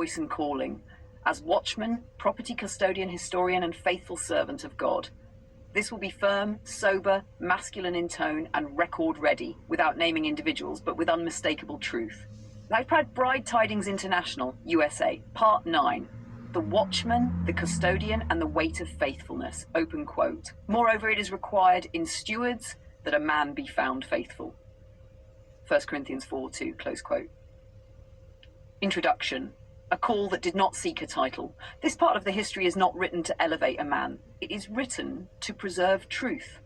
voice and calling, as watchman, property custodian, historian, and faithful servant of God. This will be firm, sober, masculine in tone, and record-ready, without naming individuals, but with unmistakable truth. I've read Bride Tidings International, USA, Part 9. The watchman, the custodian, and the weight of faithfulness, open quote. Moreover, it is required in stewards that a man be found faithful. 1 Corinthians 4:2, close quote. Introduction. A call that did not seek a title. This part of the history is not written to elevate a man. It is written to preserve truth.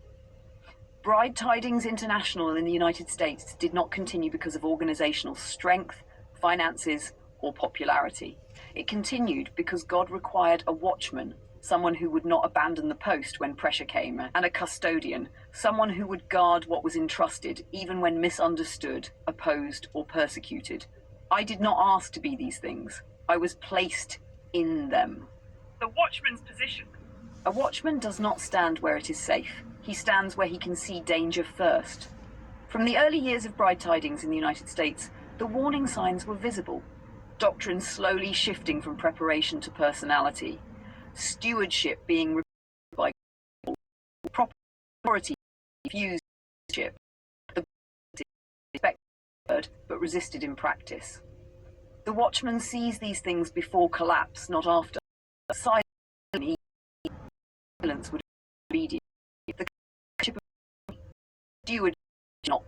Bride Tidings International in the United States did not continue because of organizational strength, finances, or popularity. It continued because God required a watchman, someone who would not abandon the post when pressure came, and a custodian, someone who would guard what was entrusted even when misunderstood, opposed, or persecuted. I did not ask to be these things. I was placed in them. The watchman's position. A watchman does not stand where it is safe. He stands where he can see danger first. From the early years of Bride Tidings in the United States, the warning signs were visible. Doctrine slowly shifting from preparation to personality. Stewardship being replaced by proper authority fused leadership. The respected but resisted in practice. The watchman sees these things before collapse, not after. Silence would be obedient. The steward not.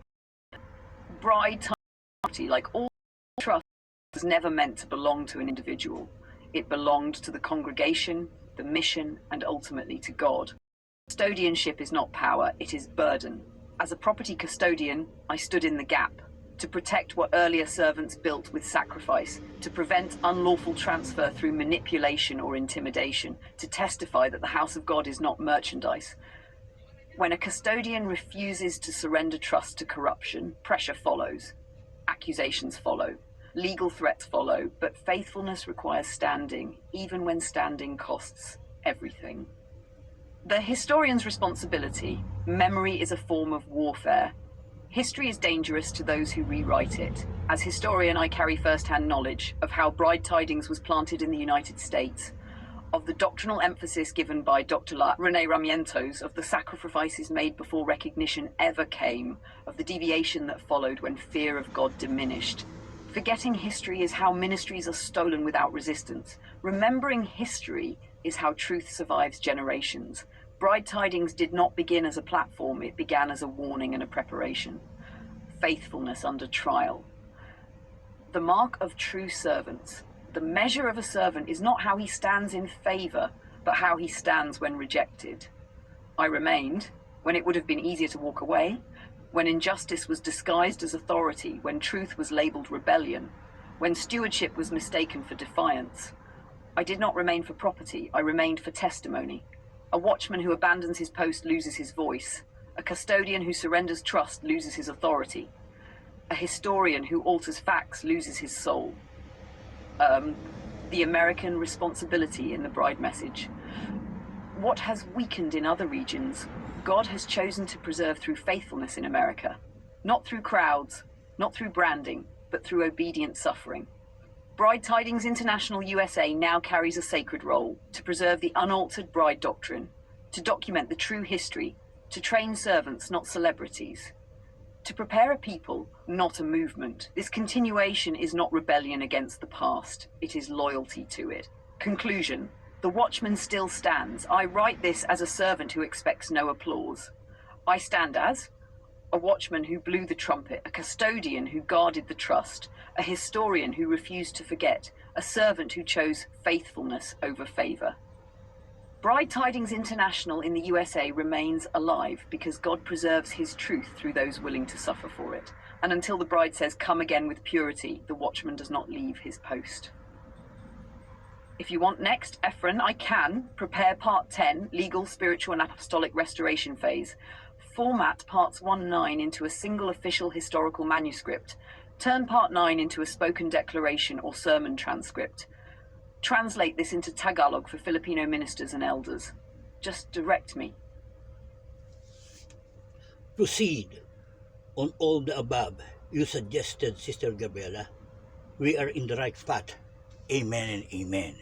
Bride Tidings, like all trust, was never meant to belong to an individual. It belonged to the congregation, the mission, and ultimately to God. Custodianship is not power, it is burden. As a property custodian, I stood in the gap to protect what earlier servants built with sacrifice, to prevent unlawful transfer through manipulation or intimidation, to testify that the house of God is not merchandise. When a custodian refuses to surrender trust to corruption, pressure follows. Accusations follow. Legal threats follow, but faithfulness requires standing, even when standing costs everything. The historian's responsibility. Memory is a form of warfare. History is dangerous to those who rewrite it. As historian, I carry first-hand knowledge of how Bride Tidings was planted in the United States, of the doctrinal emphasis given by Dr. Rene Ramientos, of the sacrifices made before recognition ever came, of the deviation that followed when fear of God diminished. Forgetting history is how ministries are stolen without resistance. Remembering history is how truth survives generations. Bride Tidings did not begin as a platform, it began as a warning and a preparation. Faithfulness under trial. The mark of true servants. The measure of a servant is not how he stands in favor, but how he stands when rejected. I remained, when it would have been easier to walk away, when injustice was disguised as authority, when truth was labeled rebellion, when stewardship was mistaken for defiance. I did not remain for property, I remained for testimony. A watchman who abandons his post loses his voice. A custodian who surrenders trust loses his authority. A historian who alters facts loses his soul. The American responsibility in the Bride message. What has weakened in other regions, God has chosen to preserve through faithfulness in America. Not through crowds, not through branding, but through obedient suffering. Bride Tidings International USA now carries a sacred role to preserve the unaltered bride doctrine, to document the true history, to train servants, not celebrities, to prepare a people, not a movement. This continuation is not rebellion against the past, it is loyalty to it. Conclusion. The watchman still stands. I write this as a servant who expects no applause. I stand as a watchman who blew the trumpet, a custodian who guarded the trust, a historian who refused to forget, a servant who chose faithfulness over favor. Bride Tidings International in the USA remains alive because God preserves his truth through those willing to suffer for it. And until the bride says, "Come again with purity," the watchman does not leave his post. If you want next, Ephron, I can prepare part 10, legal, spiritual, and apostolic restoration phase. Format parts 1 and 9 into a single official historical manuscript. Turn part 9 into a spoken declaration or sermon transcript. Translate this into Tagalog for Filipino ministers and elders. Just direct me. Proceed. On all the above you suggested, Sister Gabriela, we are in the right path. Amen and amen.